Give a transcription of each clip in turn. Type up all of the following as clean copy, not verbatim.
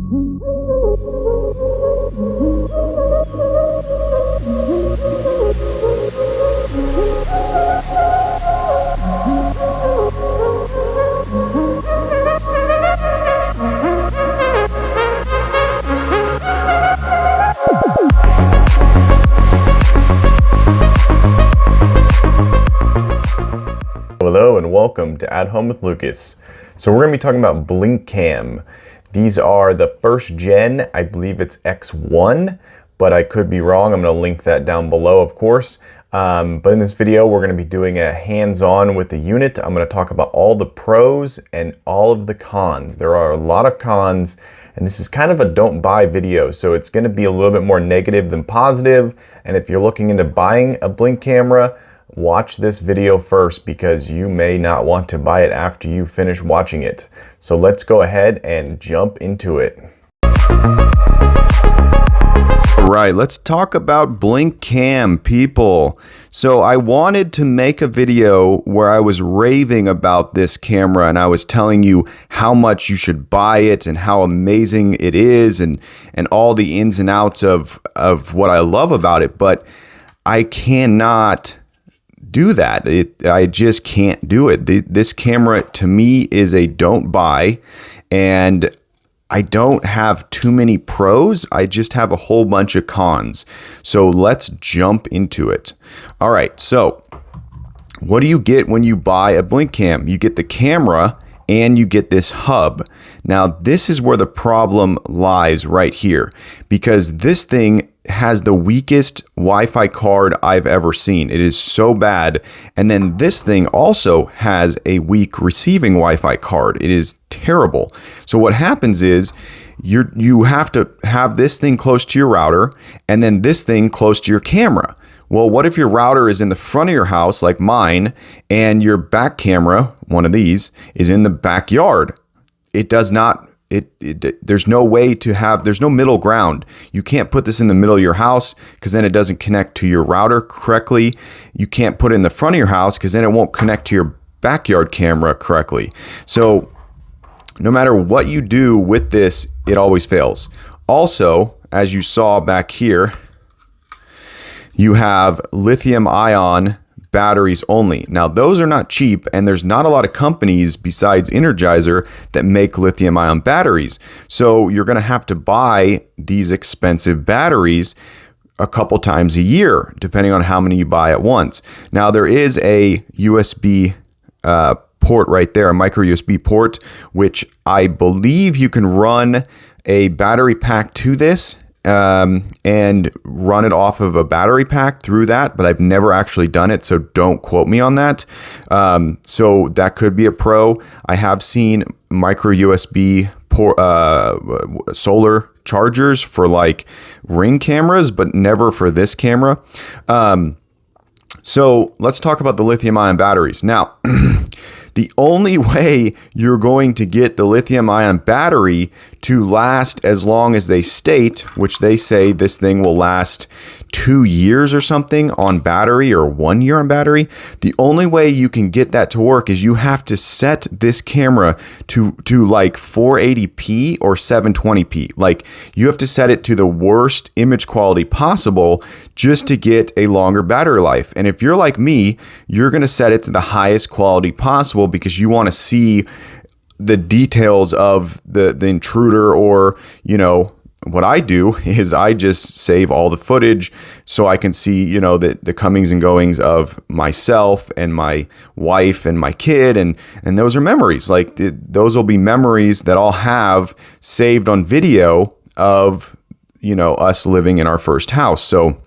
Hello and welcome to At Home with Lucas. So we're going to be talking about BlinkCam. These are the first gen, I believe it's X1, but I could be wrong. I'm going to link that down below, of course. But in this video, we're going to be doing a hands-on with the unit. I'm going to talk about all the pros and all of the cons. There are a lot of cons, and this is kind of a don't buy video, so it's going to be a little bit more negative than positive. And if you're looking into buying a Blink camera, watch this video first because you may not want to buy it after you finish watching it. So let's go ahead and jump into it. Right, let's talk about BlinkCam, people. So I wanted to make a video where I was raving about this camera and I was telling you how much you should buy it and how amazing it is and all the ins and outs of what I love about it, but I cannot do that. I just can't do it. This camera to me is a don't buy, and I don't have too many pros. I just have a whole bunch of cons. So let's jump into it. All right. So what do you get when you buy a BlinkCam? You get the camera and you get this hub. Now, this is where the problem lies right here, because this thing has the weakest Wi-Fi card I've ever seen. It is so bad. And then this thing also has a weak receiving Wi-Fi card. It is terrible. So what happens is you have to have this thing close to your router and then this thing close to your camera. Well, what if your router is in the front of your house like mine and your back camera, one of these, is in the backyard? It does not, there's no way to have, there's no middle ground. You can't put this in the middle of your house because then it doesn't connect to your router correctly. You can't put it in the front of your house because then it won't connect to your backyard camera correctly. So no matter what you do with this, it always fails. Also, as you saw back here, you have lithium-ion batteries only. Now, those are not cheap, and there's not a lot of companies besides Energizer that make lithium-ion batteries. So you're going to have to buy these expensive batteries a couple times a year, depending on how many you buy at once. Now, there is a USB port right there, a micro USB port, which I believe you can run a battery pack to this and run it off of a battery pack through that, but I've never actually done it, so don't quote me on that. So that could be a pro. I have seen micro USB solar chargers for like Ring cameras, but never for this camera. So let's talk about the lithium-ion batteries. Now, the only way you're going to get the lithium-ion battery to last as long as they state, which they say this thing will last 2 years or something on battery or 1 year on battery, the only way you can get that to work is you have to set this camera to like 480p or 720p. Like you have to set it to the worst image quality possible just to get a longer battery life. And if you're like me, you're going to set it to the highest quality possible because you want to see the details of the intruder, or, you know, what I do is I just save all the footage so I can see, you know, the comings and goings of myself and my wife and my kid. And those are memories. Like those will be memories that I'll have saved on video of, you know, us living in our first house. So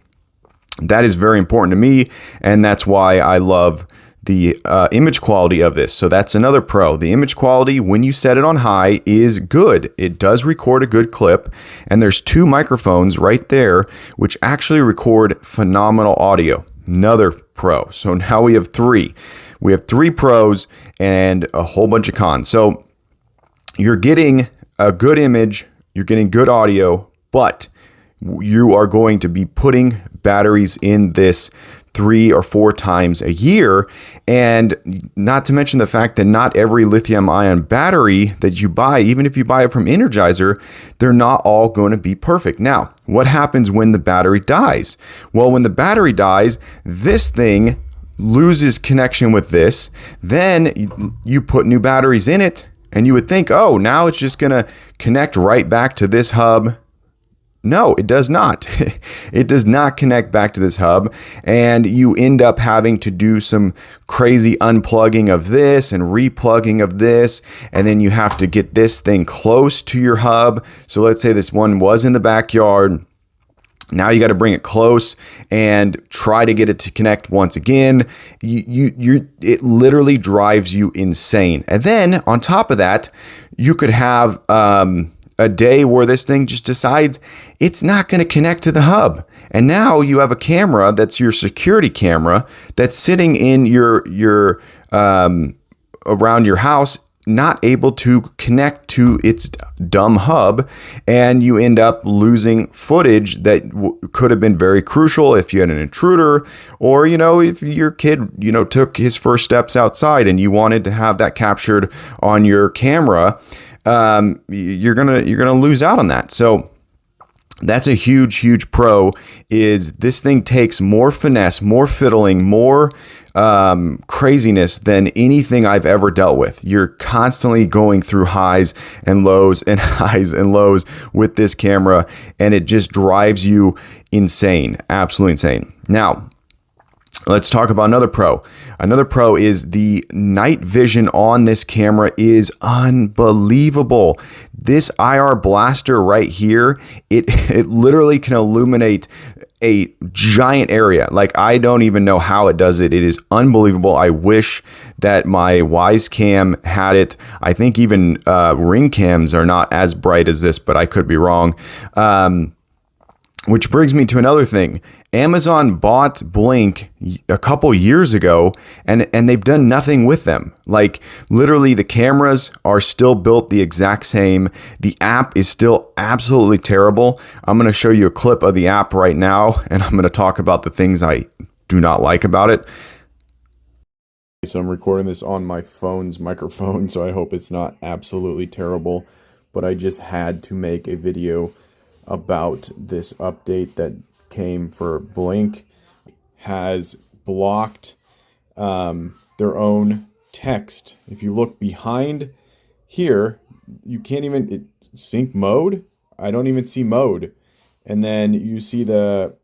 that is very important to me. And that's why I love the image quality of this. So that's another pro. The image quality, when you set it on high, is good. It does record a good clip, and there's 2 microphones right there which actually record phenomenal audio. Another pro. So now we have 3. We have 3 pros and a whole bunch of cons. So you're getting a good image, you're getting good audio, but you are going to be putting batteries in this 3 or 4 times a year. And not to mention the fact that not every lithium ion battery that you buy, even if you buy it from Energizer, they're not all going to be perfect. Now, what happens when the battery dies? Well, when the battery dies, this thing loses connection with this. Then you put new batteries in it, and you would think, oh, now it's just going to connect right back to this hub. No, it does not. It does not connect back to this hub, and you end up having to do some crazy unplugging of this and replugging of this, and then you have to get this thing close to your hub. So let's say this one was in the backyard. Now you got to bring it close and try to get it to connect once again. It literally drives you insane. And then on top of that, you could have a day where this thing just decides it's not going to connect to the hub. And now you have a camera that's your security camera that's sitting in your around your house, not able to connect to its dumb hub, and you end up losing footage that could have been very crucial if you had an intruder, or if your kid took his first steps outside and you wanted to have that captured on your camera. You're gonna lose out on that. So that's a huge pro. Is this thing takes more finesse, more fiddling, more craziness than anything I've ever dealt with. You're constantly going through highs and lows and highs and lows with this camera, and it just drives you insane, absolutely insane. Now, let's talk about another pro. Another pro is the night vision on this camera is unbelievable. This IR blaster right here, it literally can illuminate a giant area. Like, I don't even know how it does it. It is unbelievable. I wish that my Wisecam had it. I think even Ring cams are not as bright as this, but I could be wrong. Which brings me to another thing. Amazon bought Blink a couple years ago, and they've done nothing with them. Like, literally, the cameras are still built the exact same. The app is still absolutely terrible. I'm going to show you a clip of the app right now, and I'm going to talk about the things I do not like about it. So I'm recording this on my phone's microphone, so I hope it's not absolutely terrible. But I just had to make a video about this update that came for Blink. Has blocked their own text. If you look behind here, you can't even sync mode. I don't even see mode. And then you see the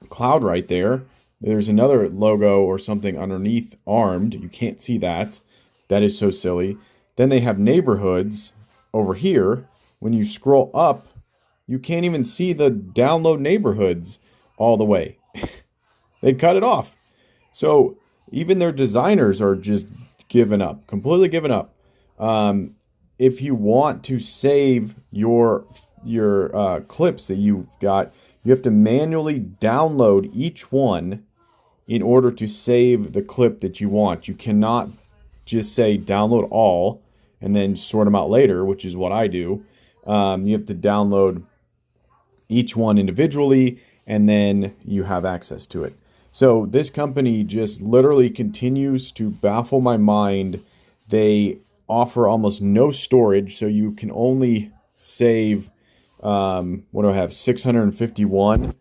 cloud right there. There's another logo or something underneath armed. You can't see that. That is so silly. Then they have neighborhoods over here. When you scroll up, you can't even see the download neighborhoods all the way. They cut it off. So even their designers are just giving up, completely giving up. If you want to save your clips that you've got, you have to manually download each one in order to save the clip that you want. You cannot just say download all and then sort them out later, which is what I do. You have to download each one individually, and then you have access to it. So this company just literally continues to baffle my mind. They offer almost no storage, so you can only save, what do I have, 661,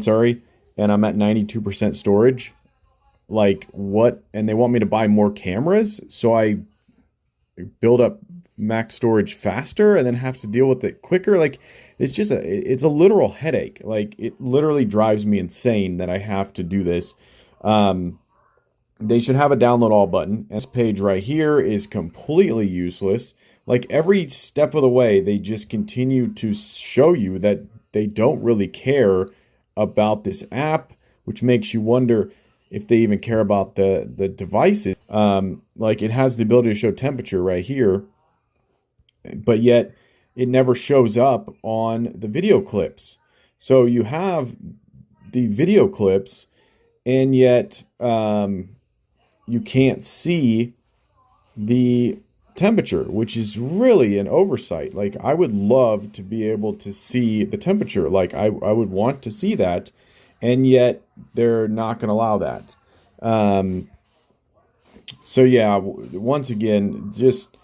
sorry, and I'm at 92% storage. Like, what? And they want me to buy more cameras, so I build up max storage faster and then have to deal with it quicker. Like, it's a literal headache. Like, it literally drives me insane that I have to do this. They should have a download all button. This page right here is completely useless. Like, every step of the way, they just continue to show you that they don't really care about this app, which makes you wonder if they even care about the devices. Like, it has the ability to show temperature right here, but yet it never shows up on the video clips. So you have the video clips, and yet you can't see the temperature, which is really an oversight. Like, I would love to be able to see the temperature. Like, I would want to see that. and yet they're not going to allow that. So yeah, once again, just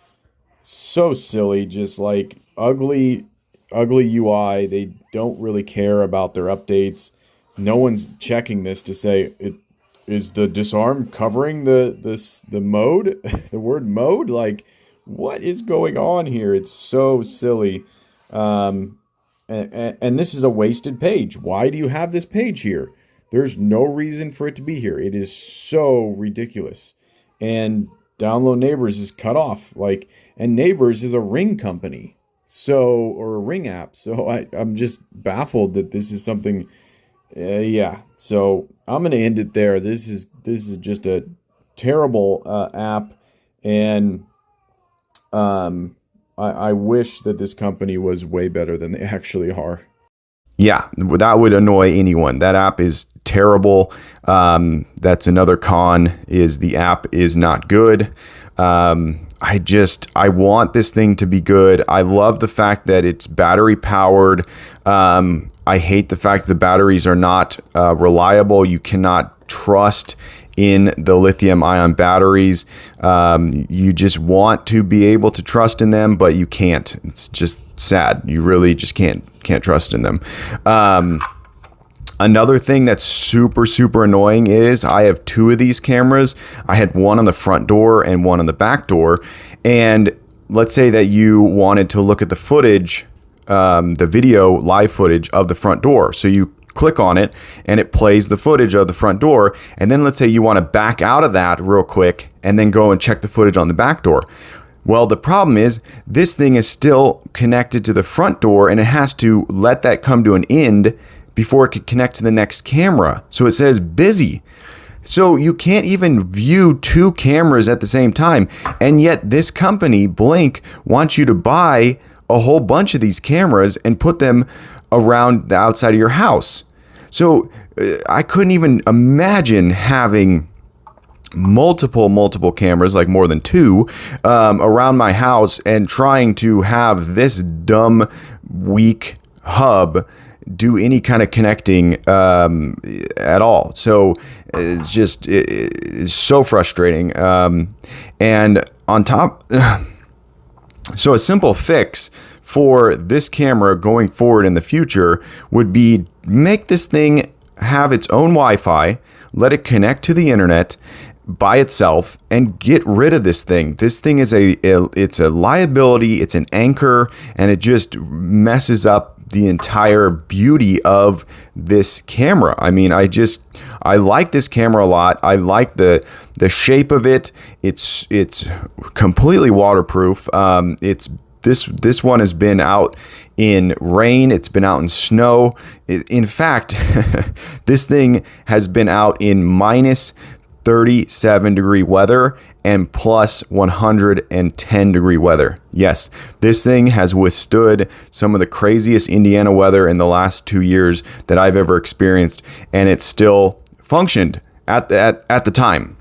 so silly, just like ugly UI. They don't really care about their updates. No one's checking this to say it is the disarm covering the mode, the word mode. Like, what is going on here? It's so silly. And this is a wasted page. Why do you have this page here? There's no reason for it to be here. It is so ridiculous. And Download Neighbors is cut off. Like, and Neighbors is a Ring company, or a Ring app. So I'm just baffled that this is something. Yeah. So I'm gonna end it there. This is just a terrible app, and I wish that this company was way better than they actually are. Yeah, that would annoy anyone. That app is terrible. That's another con, is the app is not good. I want this thing to be good. I love the fact that it's battery powered. I hate the fact that the batteries are not reliable. You cannot trust in the lithium ion batteries. You just want to be able to trust in them, but you can't. It's just sad. You really just can't trust in them. Another thing that's super, super annoying is I have two of these cameras. I had one on the front door and one on the back door. And let's say that you wanted to look at the footage, the video live footage of the front door. So you click on it and it plays the footage of the front door. And then let's say you want to back out of that real quick and then go and check the footage on the back door. Well, the problem is this thing is still connected to the front door, and it has to let that come to an end before it could connect to the next camera. So it says busy. So you can't even view two cameras at the same time. And yet this company, Blink, wants you to buy a whole bunch of these cameras and put them around the outside of your house. So I couldn't even imagine having multiple cameras, like more than two, around my house, and trying to have this dumb, weak hub do any kind of connecting at all. So it's so frustrating. And on top, so a simple fix for this camera going forward in the future would be make this thing have its own Wi-Fi, let it connect to the internet by itself, and get rid of this thing. This thing is it's a liability, it's an anchor, and it just messes up the entire beauty of this camera. I mean, I like this camera a lot. I like the shape of it. It's completely waterproof. This one has been out in rain. It's been out in snow. In fact, this thing has been out in minus 37 degree weather and plus 110 degree weather. Yes, this thing has withstood some of the craziest Indiana weather in the last 2 years that I've ever experienced, and it still functioned at the time.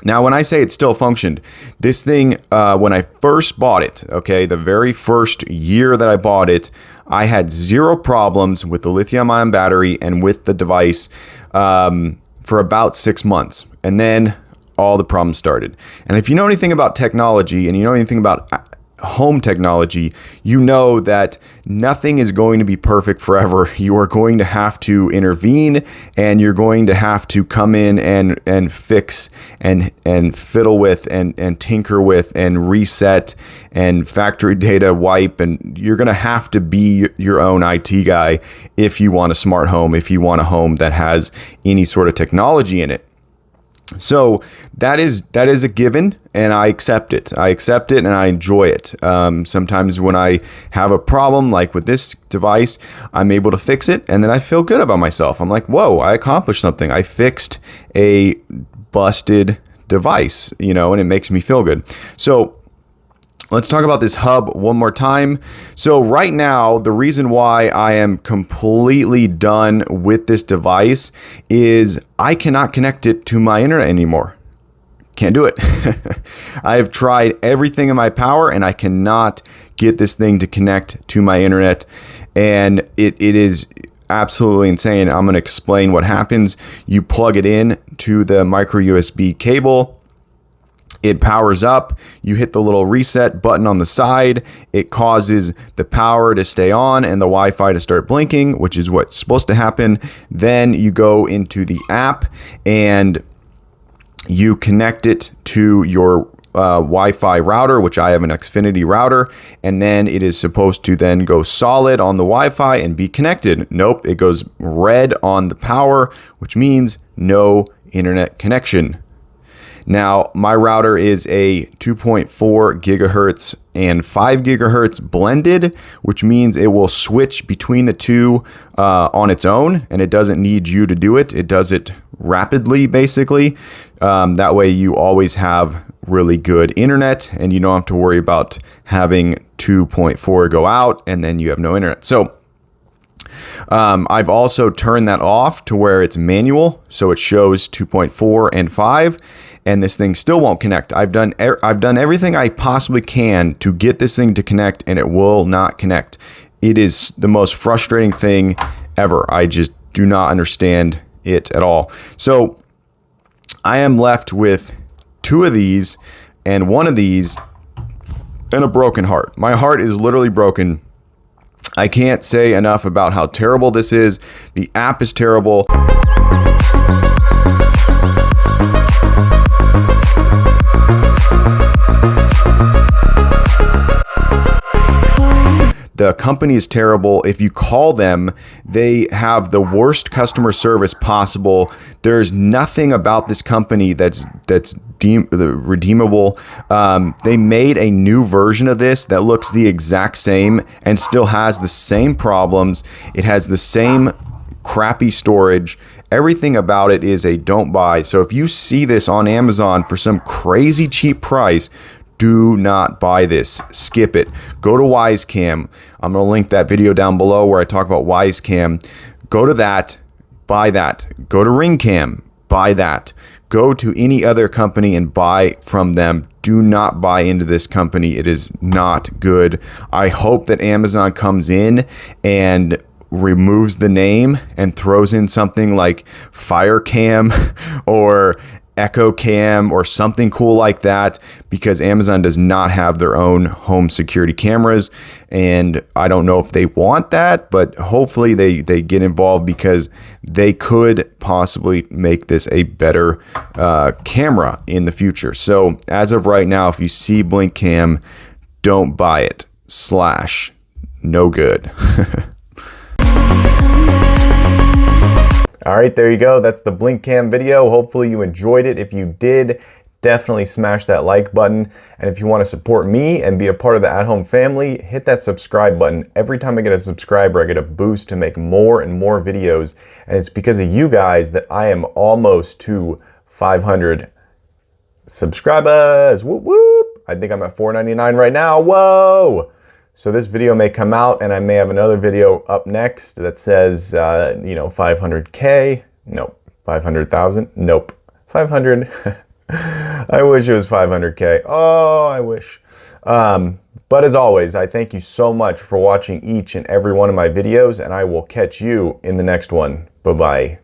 Now, when I say it still functioned, this thing, when I first bought it, okay, the very first year that I bought it, I had zero problems with the lithium-ion battery and with the device for about 6 months. And then all the problems started. And if you know anything about technology and you know anything about home technology, you know that nothing is going to be perfect forever. You are going to have to intervene, and you're going to have to come in and fix and fiddle with and tinker with and reset and factory data wipe. And you're going to have to be your own IT guy if you want a smart home, if you want a home that has any sort of technology in it. So that is a given, and I accept it. And I enjoy it. Sometimes when I have a problem, like with this device, I'm able to fix it, and then I feel good about myself. I'm like, whoa, I accomplished something. I fixed a busted device, and it makes me feel good. So let's talk about this hub one more time. So right now, the reason why I am completely done with this device is I cannot connect it to my internet anymore. Can't do it. I have tried everything in my power, and I cannot get this thing to connect to my internet. And it is absolutely insane. I'm going to explain what happens. You plug it in to the micro USB cable. It powers up, you hit the little reset button on the side, it causes the power to stay on and the Wi-Fi to start blinking, which is what's supposed to happen. Then you go into the app and you connect it to your Wi-Fi router, which I have an Xfinity router, and then it is supposed to then go solid on the Wi-Fi and be connected. Nope, it goes red on the power, which means no internet connection. Now, my router is a 2.4 gigahertz and 5 gigahertz blended, which means it will switch between the two on its own, and it doesn't need you to do it. It does it rapidly, basically. That way you always have really good internet, and you don't have to worry about having 2.4 go out, and then you have no internet. So I've also turned that off to where it's manual, so it shows 2.4 and 5, and this thing still won't connect. I've done everything I possibly can to get this thing to connect, and it will not connect. It is the most frustrating thing ever. I just do not understand it at all. So I am left with 2 of these and 1 of these and a broken heart. My heart is literally broken. I can't say enough about how terrible this is. The app is terrible. The company is terrible. If you call them, they have the worst customer service possible. There's nothing about this company that's redeemable. They made a new version of this that looks the exact same and still has the same problems. It has the same crappy storage. Everything about it is a don't buy. So if you see this on Amazon for some crazy cheap price, do not buy this. Skip it. Go to Wisecam. I'm going to link that video down below where I talk about Wisecam. Go to that. Buy that. Go to Ringcam. Buy that. Go to any other company and buy from them. Do not buy into this company. It is not good. I hope that Amazon comes in and removes the name and throws in something like Firecam or Echo Cam or something cool like that, because Amazon does not have their own home security cameras, and I don't know if they want that, but hopefully they get involved, because they could possibly make this a better camera in the future. So as of right now, if you see Blink Cam, don't buy it. / no good. All right, there you go. That's the Blink Cam video. Hopefully you enjoyed it. If you did, definitely smash that like button. And if you want to support me and be a part of the At Home family, hit that subscribe button. Every time I get a subscriber, I get a boost to make more and more videos. And it's because of you guys that I am almost to 500 subscribers. Whoop, whoop. I think I'm at 499 right now. Whoa. So this video may come out, and I may have another video up next that says, 500K. Nope. 500,000. Nope. 500. I wish it was 500K. Oh, I wish. But as always, I thank you so much for watching each and every one of my videos, and I will catch you in the next one. Bye-bye.